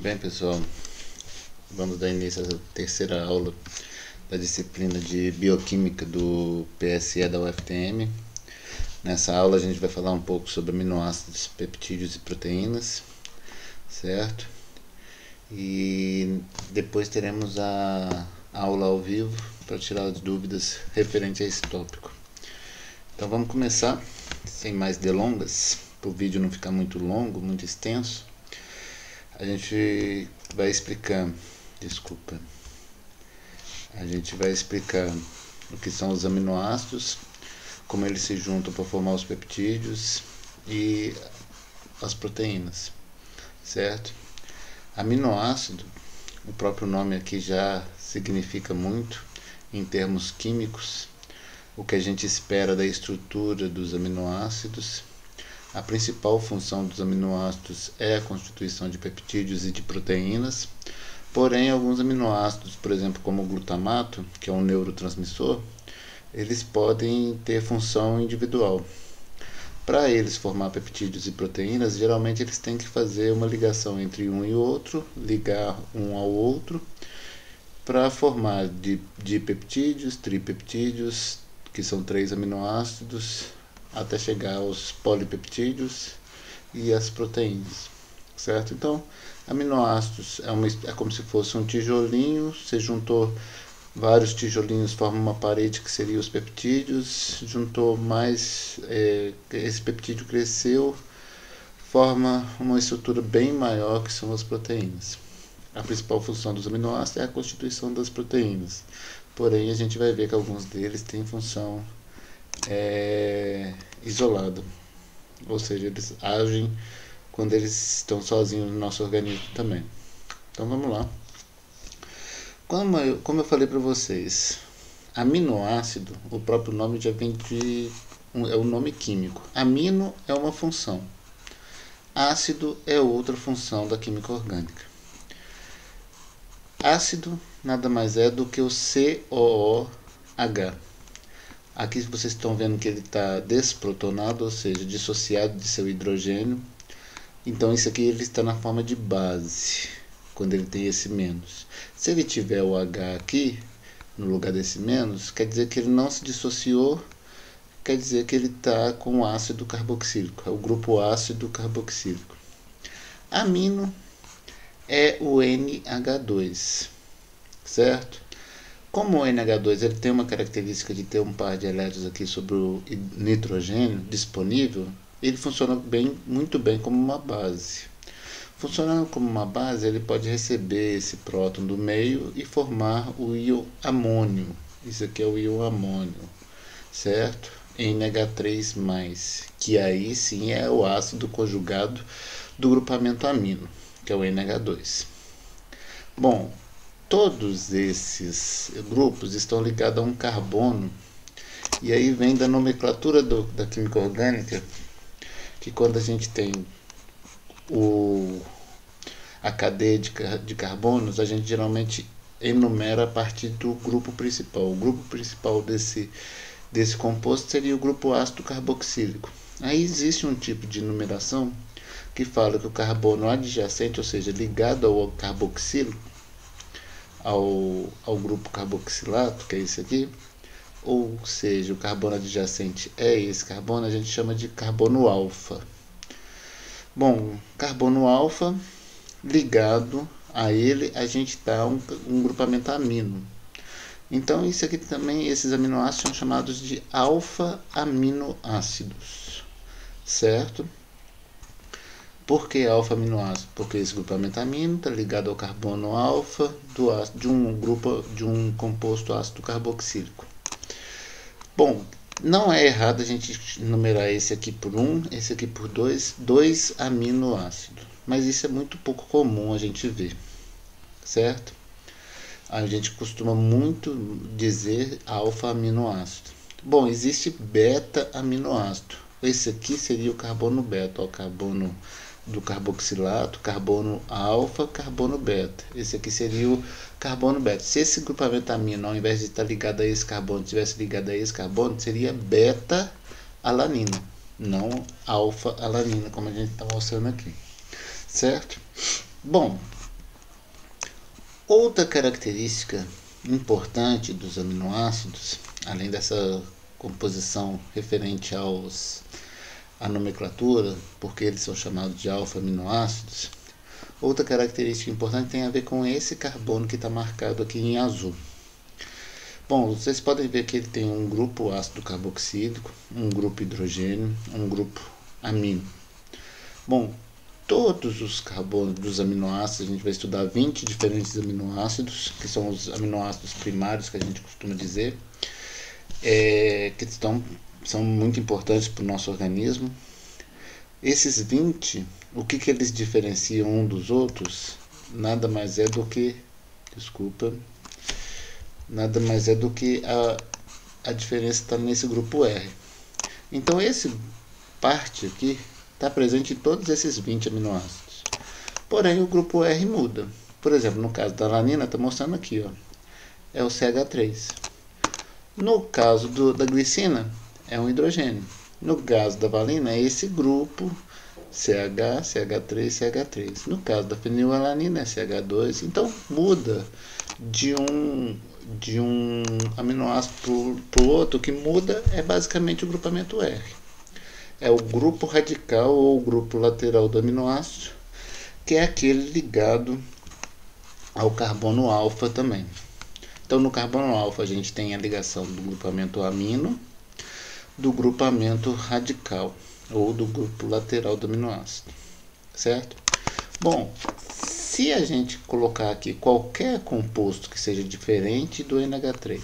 Bem, pessoal, vamos dar início à terceira aula da disciplina de Bioquímica do PSE da UFTM. Nessa aula a gente vai falar um pouco sobre aminoácidos, peptídeos e proteínas, certo? E depois teremos a aula ao vivo para tirar as dúvidas referente a esse tópico. Então vamos começar, sem mais delongas, para o vídeo não ficar muito longo, muito extenso. A gente vai explicar, a gente vai explicar o que são os aminoácidos, como eles se juntam para formar os peptídeos e as proteínas, certo? Aminoácido, o próprio nome aqui já significa muito em termos químicos, o que a gente espera da estrutura dos aminoácidos. A principal função dos aminoácidos é a constituição de peptídeos e de proteínas, porém alguns aminoácidos, por exemplo, como o glutamato, que é um neurotransmissor, eles podem ter função individual. Para eles formar peptídeos e proteínas, geralmente eles têm que fazer uma ligação entre um e outro, ligar um ao outro, para formar dipeptídeos, tripeptídeos, que são 3 aminoácidos, até chegar aos polipeptídeos e as proteínas, certo? Então, aminoácidos é como se fosse um tijolinho, você juntou vários tijolinhos, forma uma parede que seria os peptídeos, juntou mais, esse peptídeo cresceu, forma uma estrutura bem maior que são as proteínas. A principal função dos aminoácidos é a constituição das proteínas, porém a gente vai ver que alguns deles têm função isolada, ou seja, eles agem quando eles estão sozinhos no nosso organismo também. Então vamos lá. Como eu falei para vocês, aminoácido, o próprio nome já vem é um nome químico. Amino é uma função, ácido é outra função da química orgânica. Ácido nada mais é do que o COOH. Aqui vocês estão vendo que ele está desprotonado, ou seja, dissociado de seu hidrogênio. Então isso aqui ele está na forma de base, quando ele tem esse menos. Se ele tiver o H aqui, no lugar desse menos, quer dizer que ele não se dissociou, quer dizer que ele está com ácido carboxílico, é o grupo ácido carboxílico. Amino é o NH2, certo? Como o NH2 ele tem uma característica de ter um par de elétrons aqui sobre o nitrogênio disponível, ele funciona muito bem como uma base. Funcionando como uma base, ele pode receber esse próton do meio e formar o íon amônio. Isso aqui é o íon amônio, certo? NH3+, que aí sim é o ácido conjugado do grupamento amino, que é o NH2. Bom, todos esses grupos estão ligados a um carbono, e aí vem da nomenclatura da química orgânica, que quando a gente tem a cadeia de carbonos, a gente geralmente enumera a partir do grupo principal. O grupo principal desse composto seria o grupo ácido carboxílico. Aí existe um tipo de numeração que fala que o carbono adjacente, ou seja, ligado ao carboxílico, ao grupo carboxilato, que é esse aqui, ou seja, o carbono adjacente é esse carbono, a gente chama de carbono alfa. Bom, carbono alfa, ligado a ele, a gente dá um grupamento amino. Então, isso aqui também, esses aminoácidos são chamados de alfa-aminoácidos, certo? Por que alfa-aminoácido? Porque esse grupamento amino está ligado ao carbono alfa de um composto ácido carboxílico. Bom, não é errado a gente numerar esse aqui por 1, esse aqui por 2 aminoácidos. Mas isso é muito pouco comum a gente ver, certo? A gente costuma muito dizer alfa-aminoácido. Bom, existe beta-aminoácido. Esse aqui seria o carbono beta, o carbono do carboxilato, carbono alfa, carbono beta. Esse aqui seria o carbono beta. Se esse grupamento amino, ao invés de estar ligado a esse carbono, tivesse ligado a esse carbono, seria beta-alanina, não alfa-alanina, como a gente está mostrando aqui, certo? Bom, Outra característica importante dos aminoácidos, além dessa composição referente à nomenclatura, porque eles são chamados de alfa-aminoácidos, outra característica importante tem a ver com esse carbono que está marcado aqui em azul. Bom, vocês podem ver que ele tem um grupo ácido carboxílico, um grupo hidrogênio, um grupo amino. Bom, todos os carbonos dos aminoácidos, a gente vai estudar 20 diferentes aminoácidos, que são os aminoácidos primários que a gente costuma dizer, que são muito importantes para o nosso organismo. Esses 20, o que eles diferenciam um dos outros? Nada mais é do que a diferença está nesse grupo R. Então, esse parte aqui está presente em todos esses 20 aminoácidos. Porém, o grupo R muda. Por exemplo, no caso da alanina, está mostrando aqui, ó, é o CH3. No caso da glicina, é um hidrogênio. No caso da valina, é esse grupo CH, CH3, CH3. No caso da fenilalanina, é CH2. Então, muda de um aminoácido para o outro. O que muda é basicamente o grupamento R. É o grupo radical ou o grupo lateral do aminoácido, que é aquele ligado ao carbono alfa também. Então, no carbono alfa, a gente tem a ligação do grupamento amino, do grupamento radical, ou do grupo lateral do aminoácido, certo? Bom, se a gente colocar aqui qualquer composto que seja diferente do NH3,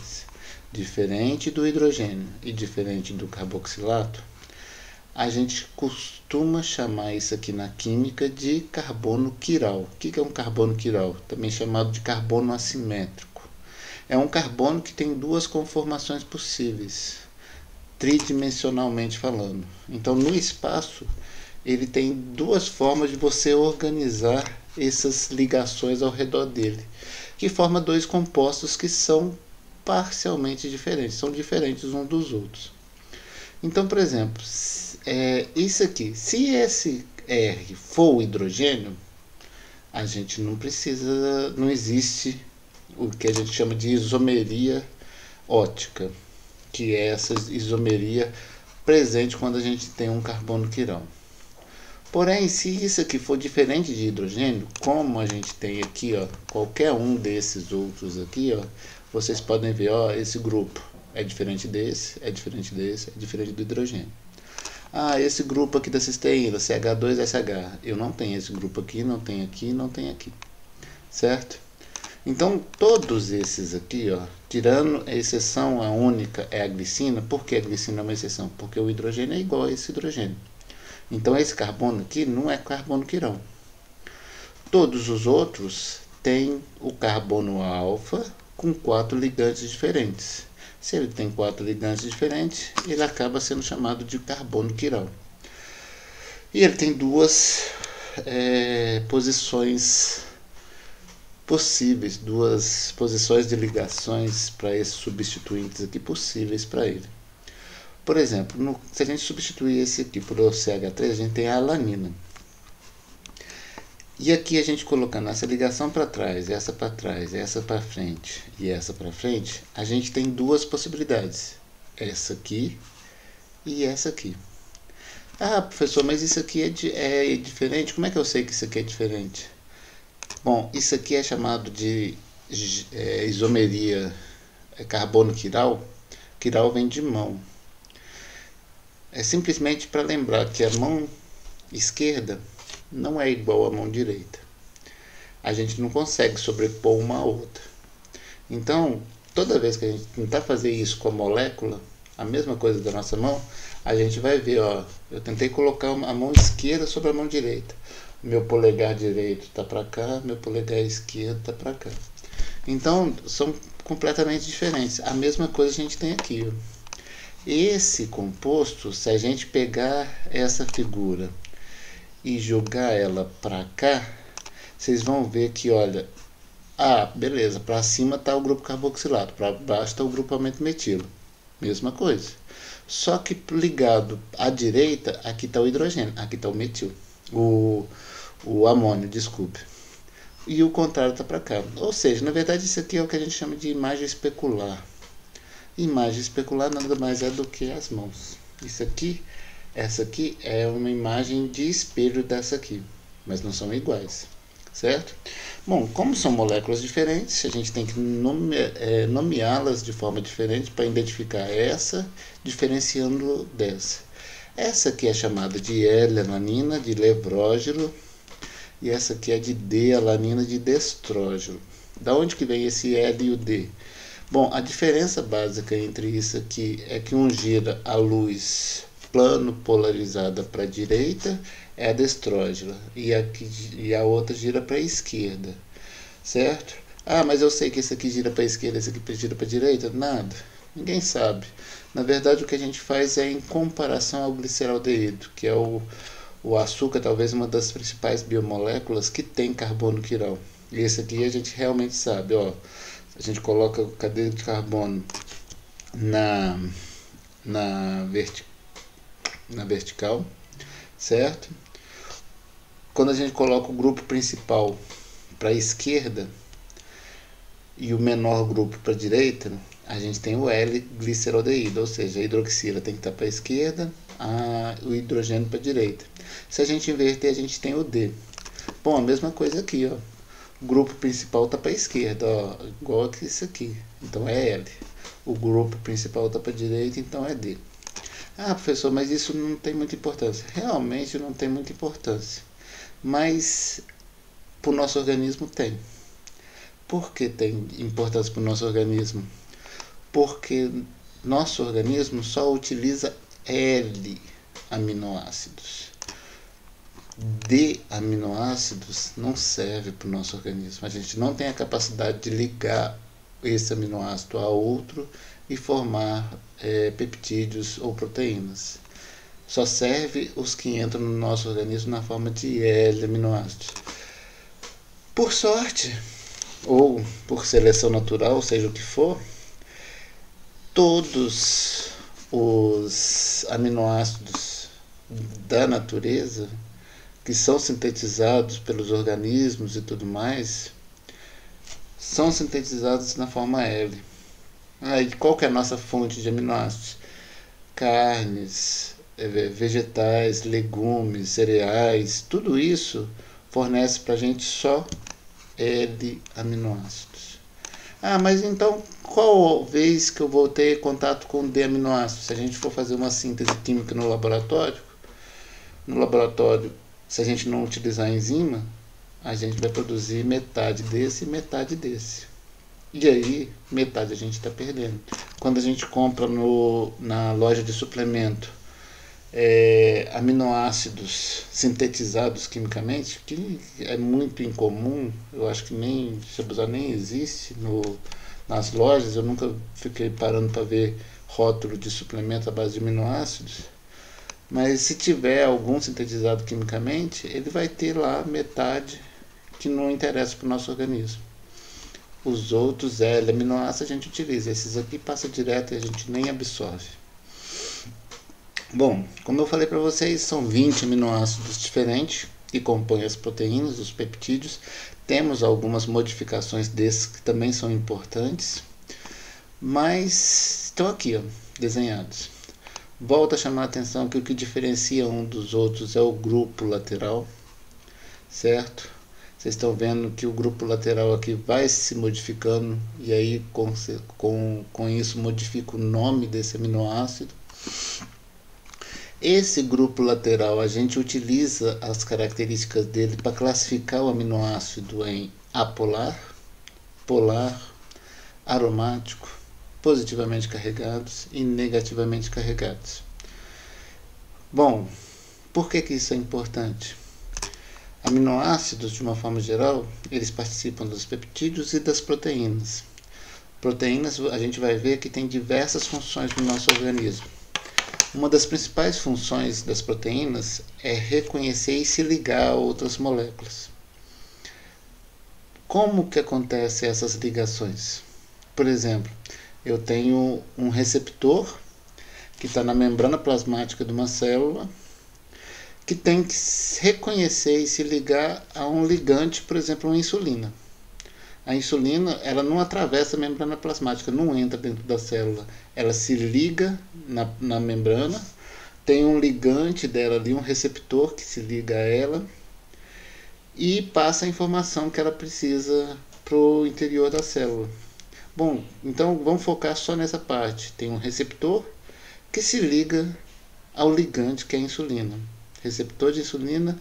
diferente do hidrogênio e diferente do carboxilato, a gente costuma chamar isso aqui na química de carbono quiral. O que é um carbono quiral? Também chamado de carbono assimétrico. É um carbono que tem duas conformações possíveis, tridimensionalmente falando. Então, no espaço, ele tem duas formas de você organizar essas ligações ao redor dele, que forma dois compostos que são parcialmente diferentes, são diferentes uns dos outros. Então, por exemplo, isso aqui, se esse R for o hidrogênio, a gente não existe o que a gente chama de isomeria ótica, que é essa isomeria presente quando a gente tem um carbono quiral. Porém, se isso aqui for diferente de hidrogênio, como a gente tem aqui, ó, qualquer um desses outros aqui, ó, vocês podem ver, ó, esse grupo é diferente desse, é diferente desse, é diferente do hidrogênio. Ah, esse grupo aqui da cisteína, CH2SH, eu não tenho esse grupo aqui, não tenho aqui, não tenho aqui, certo? Então, todos esses aqui, ó, tirando a exceção, a única é a glicina. Por que a glicina é uma exceção? Porque o hidrogênio é igual a esse hidrogênio. Então, esse carbono aqui não é carbono quiral. Todos os outros têm o carbono alfa com 4 ligantes diferentes. Se ele tem 4 ligantes diferentes, ele acaba sendo chamado de carbono quiral. E ele tem duas posições possíveis, duas posições de ligações para esses substituintes aqui possíveis para ele. Por exemplo, se a gente substituir esse aqui por o CH3, a gente tem a alanina. E aqui a gente colocando essa ligação para trás, essa para frente e essa para frente, a gente tem duas possibilidades. Essa aqui e essa aqui. Ah, professor, mas isso aqui é diferente? Como é que eu sei que isso aqui é diferente? Bom, isso aqui é chamado de isomeria carbono quiral. Quiral vem de mão. É simplesmente para lembrar que a mão esquerda não é igual à mão direita. A gente não consegue sobrepor uma a outra. Então, toda vez que a gente tentar fazer isso com a molécula, a mesma coisa da nossa mão, a gente vai ver, ó, eu tentei colocar a mão esquerda sobre a mão direita. Meu polegar direito está para cá, meu polegar esquerdo está para cá. Então, são completamente diferentes. A mesma coisa a gente tem aqui, ó. Esse composto, se a gente pegar essa figura e jogar ela para cá, vocês vão ver que, olha, beleza, para cima está o grupo carboxilato, para baixo está o grupamento metilo. Mesma coisa. Só que ligado à direita, aqui está o hidrogênio, aqui está o metil. O amônio, desculpe. e o contrário está para cá. Ou seja, na verdade isso aqui é o que a gente chama de imagem especular. Imagem especular nada mais é do que as mãos. Essa aqui é uma imagem de espelho dessa aqui, mas não são iguais, certo? Bom, como são moléculas diferentes, a gente tem que nomeá-las de forma diferente para identificar essa, diferenciando dessa. Essa aqui é chamada de L-alanina, de levrógeno, e essa aqui é de D-alanina, de destrógeno. Da onde que vem esse L e o D? Bom, a diferença básica entre isso aqui é que um gira a luz plano polarizada para a direita, é a destrógena, e a outra gira para a esquerda, certo? Ah, mas eu sei que esse aqui gira para a esquerda, esse aqui gira para a direita? Nada, ninguém sabe. Na verdade, o que a gente faz é em comparação ao gliceraldeído, que é o açúcar, talvez uma das principais biomoléculas que tem carbono quiral. E esse aqui a gente realmente sabe, ó. A gente coloca a cadeia de carbono na vertical, certo? Quando a gente coloca o grupo principal para a esquerda e o menor grupo para a direita, a gente tem o L-gliceraldeído, ou seja, a hidroxila tem que estar para a esquerda, o hidrogênio para a direita. Se a gente inverter, a gente tem o D. Bom, a mesma coisa aqui, ó. O grupo principal está para a esquerda, ó, igual que isso aqui, então é L. O grupo principal está para a direita, então é D. Ah, professor, mas isso não tem muita importância. Realmente não tem muita importância. Mas para o nosso organismo tem. Por que tem importância para o nosso organismo? Porque nosso organismo só utiliza L aminoácidos. D aminoácidos não serve para o nosso organismo. A gente não tem a capacidade de ligar esse aminoácido a outro e formar peptídeos ou proteínas. Só serve os que entram no nosso organismo na forma de L aminoácidos. Por sorte, ou por seleção natural, seja o que for, todos os aminoácidos da natureza que são sintetizados pelos organismos e tudo mais, são sintetizados na forma L. E qual que é a nossa fonte de aminoácidos? Carnes, vegetais, legumes, cereais, tudo isso fornece para a gente só L aminoácidos. Ah, mas então qual vez que eu vou ter contato com D aminoácidos? Se a gente for fazer uma síntese química no laboratório, se a gente não utilizar a enzima, a gente vai produzir metade desse e metade desse. E aí, metade a gente está perdendo. Quando a gente compra na loja de suplemento aminoácidos sintetizados quimicamente, que é muito incomum, eu acho que nem, se abusar, nem existe nas lojas, eu nunca fiquei parando para ver rótulo de suplemento à base de aminoácidos, mas se tiver algum sintetizado quimicamente, ele vai ter lá metade que não interessa para o nosso organismo. Os outros L aminoácidos a gente utiliza, esses aqui passa direto e a gente nem absorve. Bom, como eu falei para vocês, são 20 aminoácidos diferentes que compõem as proteínas, os peptídeos. Temos algumas modificações desses que também são importantes, mas estão aqui, ó, desenhados. Volto a chamar a atenção que o que diferencia um dos outros é o grupo lateral, certo? Vocês estão vendo que o grupo lateral aqui vai se modificando e aí com isso modifica o nome desse aminoácido. Esse grupo lateral a gente utiliza as características dele para classificar o aminoácido em apolar, polar, aromático, positivamente carregados e negativamente carregados. Bom, por que isso é importante? Aminoácidos, de uma forma geral, eles participam dos peptídeos e das proteínas. Proteínas, a gente vai ver que tem diversas funções no nosso organismo. Uma das principais funções das proteínas é reconhecer e se ligar a outras moléculas. Como que acontecem essas ligações? Por exemplo, eu tenho um receptor que está na membrana plasmática de uma célula, que tem que reconhecer e se ligar a um ligante, por exemplo, uma insulina. A insulina, ela não atravessa a membrana plasmática, não entra dentro da célula. Ela se liga na membrana, tem um ligante dela ali, um receptor que se liga a ela e passa a informação que ela precisa para o interior da célula. Bom, então vamos focar só nessa parte. Tem um receptor que se liga ao ligante, que é a insulina. Receptor de insulina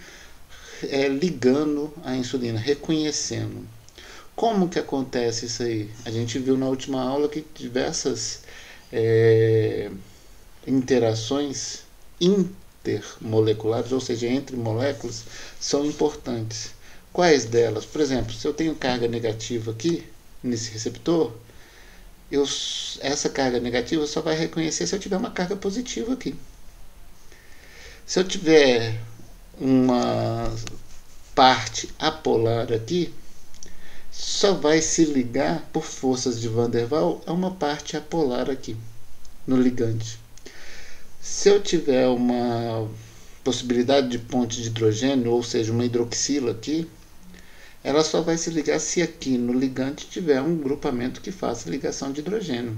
ligando a insulina, reconhecendo. Como que acontece isso aí? A gente viu na última aula que diversas interações intermoleculares, ou seja, entre moléculas, são importantes. Quais delas? Por exemplo, se eu tenho carga negativa aqui, nesse receptor, essa carga negativa só vai reconhecer se eu tiver uma carga positiva aqui. Se eu tiver uma parte apolar aqui, só vai se ligar por forças de Van der Waals a uma parte apolar aqui, no ligante. Se eu tiver uma possibilidade de ponte de hidrogênio, ou seja, uma hidroxila aqui, ela só vai se ligar se aqui no ligante tiver um grupamento que faça ligação de hidrogênio,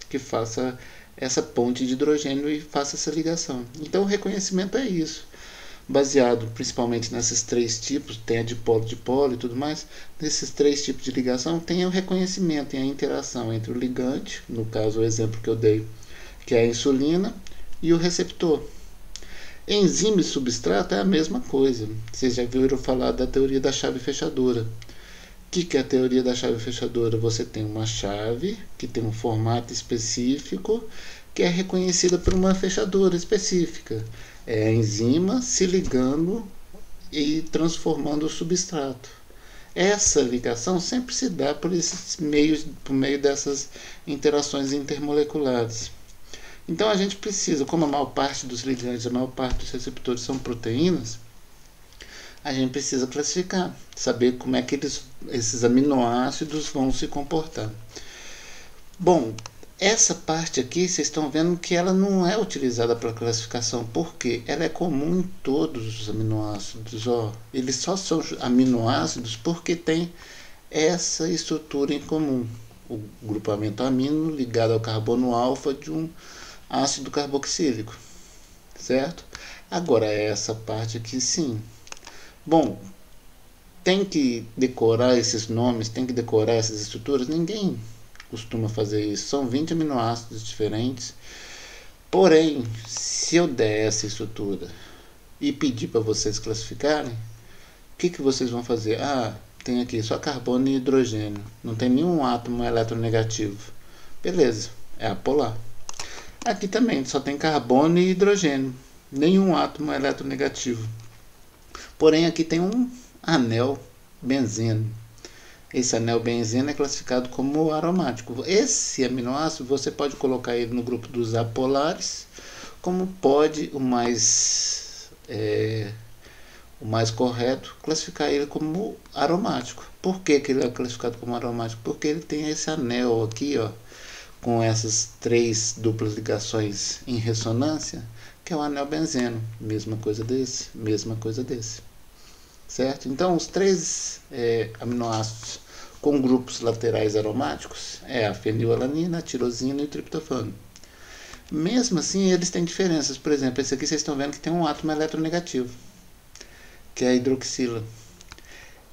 que faça essa ponte de hidrogênio e faça essa ligação. Então o reconhecimento é isso, baseado principalmente nesses três tipos, tem a dipolo e tudo mais. Nesses três tipos de ligação tem o reconhecimento, tem a interação entre o ligante, no caso o exemplo que eu dei, que é a insulina, e o receptor. Enzima e substrato é a mesma coisa. Vocês já viram falar da teoria da chave fechadora. O que é a teoria da chave fechadora? Você tem uma chave que tem um formato específico que é reconhecida por uma fechadura específica. É a enzima se ligando e transformando o substrato. Essa ligação sempre se dá por meio dessas interações intermoleculares. Então a gente precisa, como a maior parte dos ligantes, a maior parte dos receptores são proteínas, a gente precisa classificar, saber como é que esses aminoácidos vão se comportar. Bom, essa parte aqui, vocês estão vendo que ela não é utilizada para classificação, porque ela é comum em todos os aminoácidos. Eles só são aminoácidos porque tem essa estrutura em comum. O grupamento amino ligado ao carbono alfa de um ácido carboxílico, certo? Agora essa parte aqui sim. Bom, tem que decorar esses nomes, tem que decorar essas estruturas? Ninguém costuma fazer isso. São 20 aminoácidos diferentes. Porém, se eu der essa estrutura e pedir para vocês classificarem, o que vocês vão fazer? Tem aqui só carbono e hidrogênio. Não tem nenhum átomo eletronegativo. Beleza, é apolar. Aqui também só tem carbono e hidrogênio, nenhum átomo eletronegativo. Porém aqui tem um anel benzeno. Esse anel benzeno é classificado como aromático. Esse aminoácido você pode colocar ele no grupo dos apolares, como pode o mais correto classificar ele como aromático. Por que ele é classificado como aromático? Porque ele tem esse anel aqui, com essas três duplas ligações em ressonância, que é o anel benzeno. Mesma coisa desse, mesma coisa desse. Certo? Então, os três aminoácidos com grupos laterais aromáticos é a fenilalanina, a tirosina e o triptofano. Mesmo assim, eles têm diferenças. Por exemplo, esse aqui vocês estão vendo que tem um átomo eletronegativo, que é a hidroxila.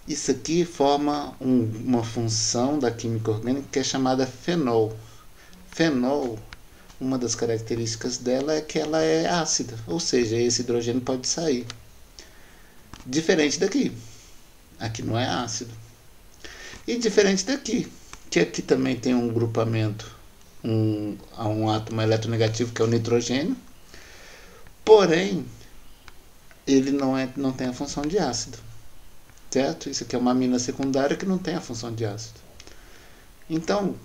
Isso aqui forma uma função da química orgânica que é chamada fenol. Fenol, uma das características dela é que ela é ácida, ou seja, esse hidrogênio pode sair. Diferente daqui, aqui não é ácido. E diferente daqui, que aqui também tem um grupamento, um átomo eletronegativo que é o nitrogênio, porém, ele não tem a função de ácido, certo? Isso aqui é uma amina secundária que não tem a função de ácido. Então,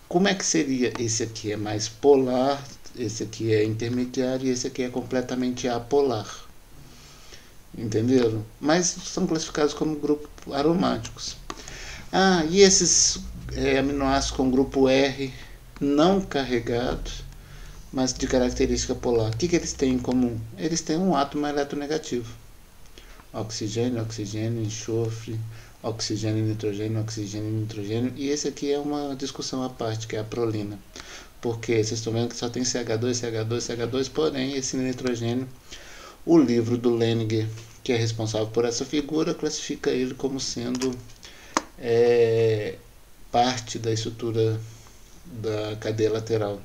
como é que seria? Esse aqui é mais polar, esse aqui é intermediário e esse aqui é completamente apolar. Entenderam? Mas são classificados como grupos aromáticos. E esses aminoácidos com grupo R não carregados mas de característica polar. O que eles têm em comum? Eles têm um átomo eletronegativo. Oxigênio, oxigênio, enxofre, oxigênio, nitrogênio, e esse aqui é uma discussão à parte, que é a prolina. Porque vocês estão vendo que só tem CH2, CH2, CH2, porém esse nitrogênio, o livro do Lehninger, que é responsável por essa figura, classifica ele como sendo parte da estrutura da cadeia lateral.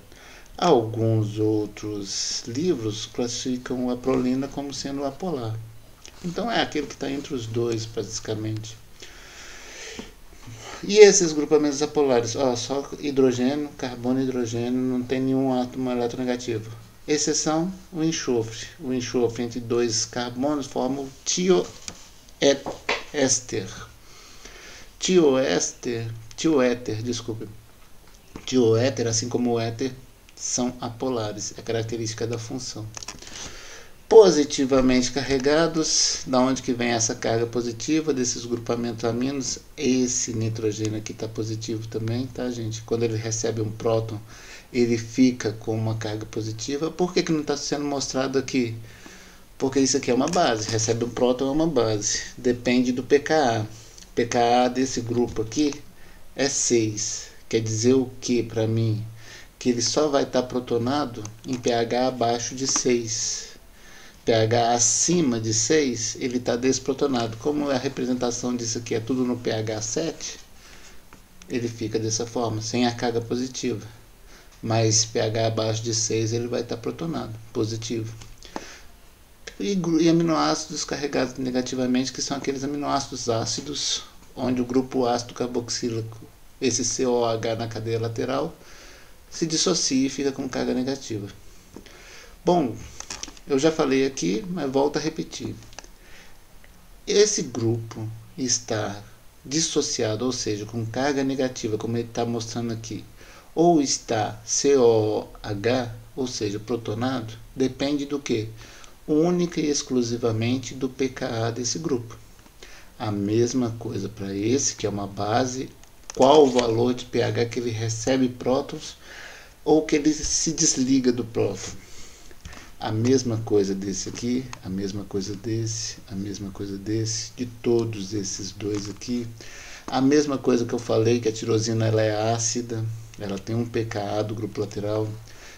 Alguns outros livros classificam a prolina como sendo apolar. Então é aquele que está entre os dois, basicamente. E esses grupamentos apolares? Só hidrogênio, carbono e hidrogênio, não tem nenhum átomo eletronegativo. Exceção, o enxofre. O enxofre entre dois carbonos forma o tioéster. Tioéter, assim como o éter, são apolares. É característica da função. Positivamente carregados, da onde que vem essa carga positiva desses grupamentos aminos? Esse nitrogênio aqui está positivo também, tá, gente? Quando ele recebe um próton, ele fica com uma carga positiva. Por que não está sendo mostrado aqui? Porque isso aqui é uma base, recebe um próton, é uma base. Depende do pKa. pKa desse grupo aqui é 6. Quer dizer o que para mim? Que ele só vai estar protonado em pH abaixo de 6. pH acima de 6, ele está desprotonado. Como a representação disso aqui é tudo no pH 7, ele fica dessa forma, sem a carga positiva. Mas pH abaixo de 6, ele vai estar protonado, positivo. E aminoácidos carregados negativamente, que são aqueles aminoácidos ácidos, onde o grupo ácido carboxílico, esse COH na cadeia lateral, se dissocia e fica com carga negativa. Bom, eu já falei aqui, mas volto a repetir. Esse grupo está dissociado, ou seja, com carga negativa, como ele está mostrando aqui, ou está COH, ou seja, protonado, depende do que? Única e exclusivamente do pKa desse grupo. A mesma coisa para esse, que é uma base, qual o valor de pH que ele recebe prótons ou que ele se desliga do próton. A mesma coisa desse aqui, a mesma coisa desse, a mesma coisa desse, de todos esses dois aqui. A mesma coisa que eu falei, que a tirosina ela é ácida, ela tem um pKa do grupo lateral.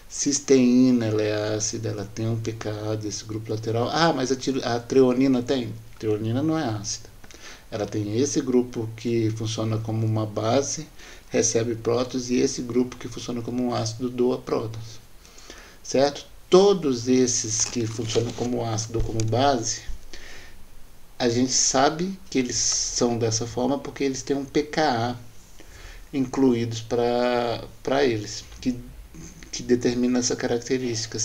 Cisteína ela é ácida, ela tem um pKa desse grupo lateral. Mas a treonina tem? Treonina não é ácida. Ela tem esse grupo que funciona como uma base, recebe prótons, e esse grupo que funciona como um ácido doa prótons. Certo? Todos esses que funcionam como ácido ou como base, a gente sabe que eles são dessa forma porque eles têm um pKa incluídos para eles, que determina essa característica,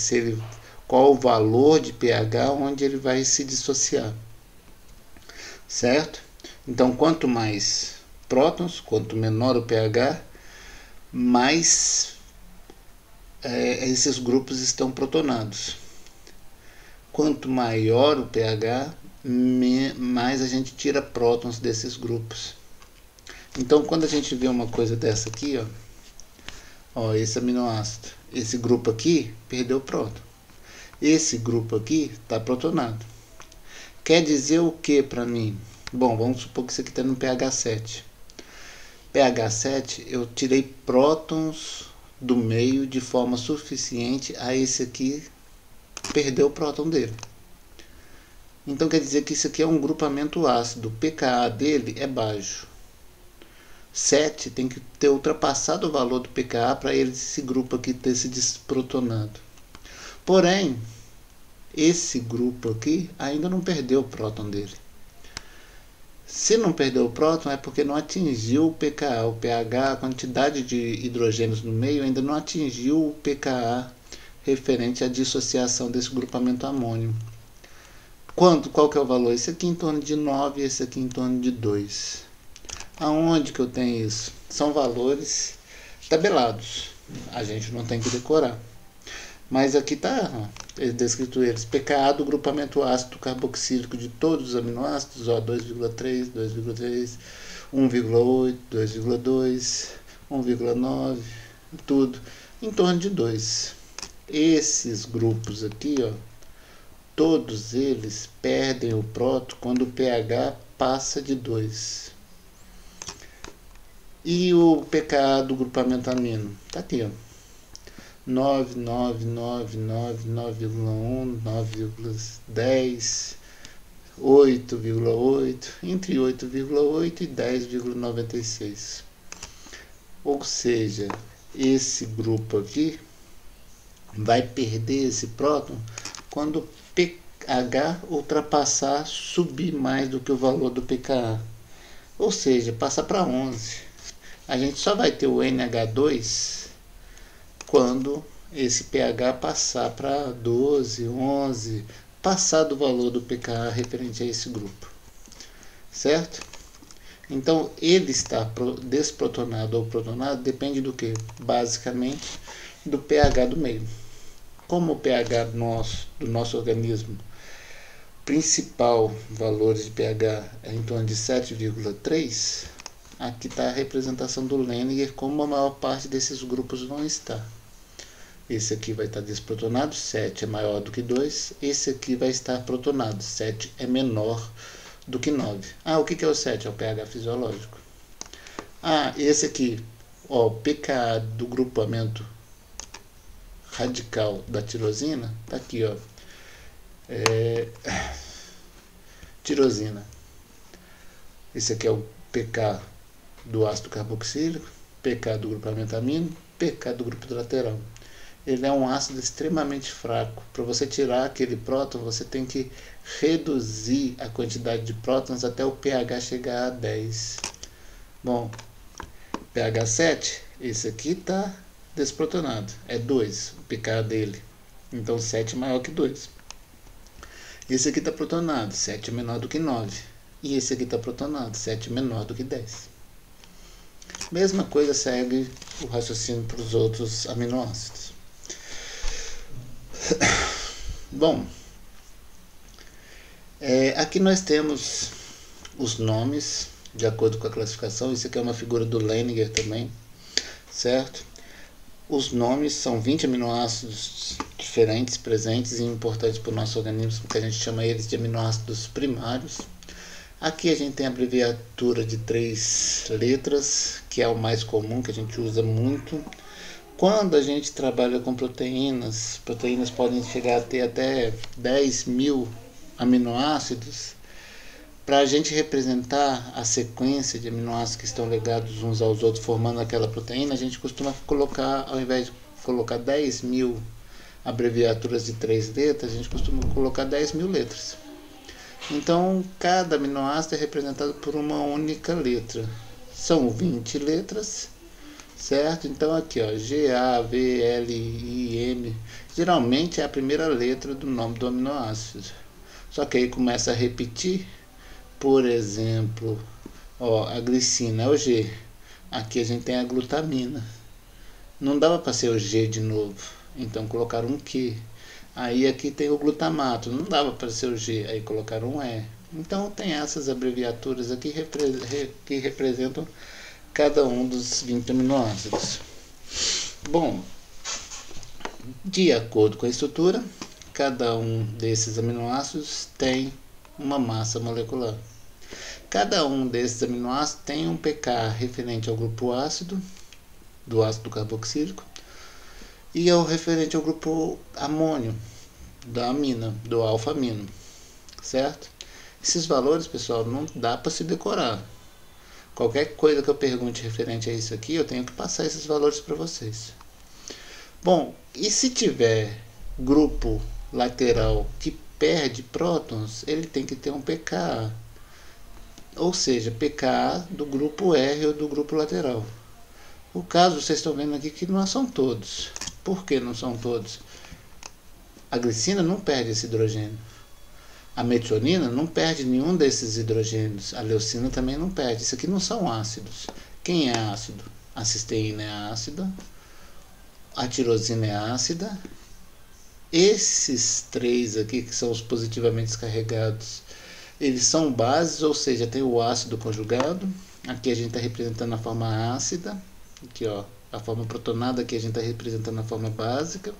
qual o valor de pH onde ele vai se dissociar. Certo? Então, quanto mais prótons, quanto menor o pH, mais esses grupos estão protonados. Quanto maior o pH, mais a gente tira prótons desses grupos. Então, quando a gente vê uma coisa dessa aqui, esse aminoácido, esse grupo aqui perdeu próton. Esse grupo aqui está protonado. Quer dizer o que para mim? Bom, vamos supor que isso aqui está no pH 7. pH 7, eu tirei prótons do meio de forma suficiente a esse aqui perder o próton dele. Então quer dizer que isso aqui é um grupamento ácido. O pKa dele é baixo. 7 tem que ter ultrapassado o valor do pKa para esse grupo aqui ter se desprotonado. Porém, esse grupo aqui ainda não perdeu o próton dele. Se não perdeu o próton é porque não atingiu o pKa, o pH, a quantidade de hidrogênios no meio ainda não atingiu o pKa referente à dissociação desse grupamento amônio. Qual que é o valor? Esse aqui em torno de 9 e esse aqui em torno de 2. Aonde que eu tenho isso? São valores tabelados, a gente não tem que decorar. Mas aqui está descrito eles. pKa do grupamento ácido carboxílico de todos os aminoácidos, 2,3, 2,3, 1,8, 2,2, 1,9, tudo em torno de 2. esses grupos aqui, ó, todos eles perdem o próton quando o pH passa de 2. E o pKa do grupamento amino? Tá aqui, ó. 9, 9, 9, 9, 9,1, 9,10, 8,8, entre 8,8 e 10,96. Ou seja, esse grupo aqui vai perder esse próton quando o pH ultrapassar, subir mais do que o valor do pKa. Ou seja, passa para 11. A gente só vai ter o NH2 quando esse pH passar para 12, 11, passar do valor do pKa referente a esse grupo. Certo? Então, ele estar desprotonado ou protonado depende do que? Basicamente, do pH do meio. Como o pH do nosso organismo, principal valor de pH é em torno de 7,3, aqui está a representação do Lehninger, como a maior parte desses grupos vão estar. Esse aqui vai estar desprotonado, 7 é maior do que 2. Esse aqui vai estar protonado, 7 é menor do que 9. Ah, o que é o 7? É o pH fisiológico. Ah, esse aqui, ó, o pKa do grupamento radical da tirosina, tá aqui, ó. Tirosina. Esse aqui é o pK do ácido carboxílico, pK do grupamento amino, pK do grupo lateral. Ele é um ácido extremamente fraco. Para você tirar aquele próton, você tem que reduzir a quantidade de prótons até o pH chegar a 10. Bom, pH 7, esse aqui está desprotonado. É 2 o pKa dele. Então 7 é maior que 2. Esse aqui está protonado, 7 é menor do que 9. E esse aqui está protonado, 7 é menor do que 10. Mesma coisa segue o raciocínio para os outros aminoácidos. Bom, aqui nós temos os nomes de acordo com a classificação. Isso aqui é uma figura do Lehninger também, certo? Os nomes são 20 aminoácidos diferentes, presentes e importantes para o nosso organismo, que a gente chama eles de aminoácidos primários. Aqui a gente tem a abreviatura de 3 letras, que é o mais comum, que a gente usa muito. Quando a gente trabalha com proteínas podem chegar a ter até 10.000 aminoácidos. Para a gente representar a sequência de aminoácidos que estão ligados uns aos outros, formando aquela proteína, a gente costuma colocar, ao invés de colocar 10.000 abreviaturas de 3 letras, a gente costuma colocar 10.000 letras. Então, cada aminoácido é representado por uma única letra. São 20 letras. Certo? Então aqui, ó, G, A, V, L, I, M, geralmente é a primeira letra do nome do aminoácido. Só que aí começa a repetir, por exemplo, ó, a glicina é o G. Aqui a gente tem a glutamina. Não dava para ser o G de novo, então colocaram um Q. Aí aqui tem o glutamato, não dava para ser o G, aí colocaram um E. Então tem essas abreviaturas aqui que representam cada um dos 20 aminoácidos. Bom, de acordo com a estrutura, cada um desses aminoácidos tem uma massa molecular. Cada um desses aminoácidos tem um pK referente ao grupo ácido, do ácido carboxílico, e ao referente ao grupo amônio, da amina, do alfa-amino, certo? Esses valores, pessoal, não dá para se decorar. Qualquer coisa que eu pergunte referente a isso aqui, eu tenho que passar esses valores para vocês. Bom, e se tiver grupo lateral que perde prótons, ele tem que ter um pKa. Ou seja, pKa do grupo R ou do grupo lateral. O caso, vocês estão vendo aqui que não são todos. Por que não são todos? A glicina não perde esse hidrogênio. A metionina não perde nenhum desses hidrogênios. A leucina também não perde. Isso aqui não são ácidos. Quem é ácido? A cisteína é ácida. A tirosina é ácida. Esses 3 aqui, que são os positivamente descarregados, eles são bases, ou seja, tem o ácido conjugado. Aqui a gente está representando a forma ácida. Aqui, ó, a forma protonada, aqui a gente está representando a forma básica.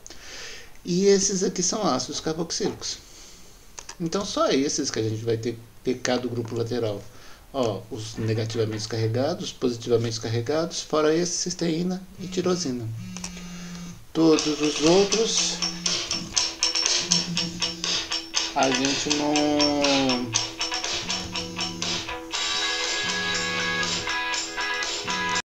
E esses aqui são ácidos carboxílicos. Então só esses que a gente vai ter cada grupo lateral. Ó, os negativamente carregados, positivamente carregados, fora esse, cisteína e tirosina. Todos os outros a gente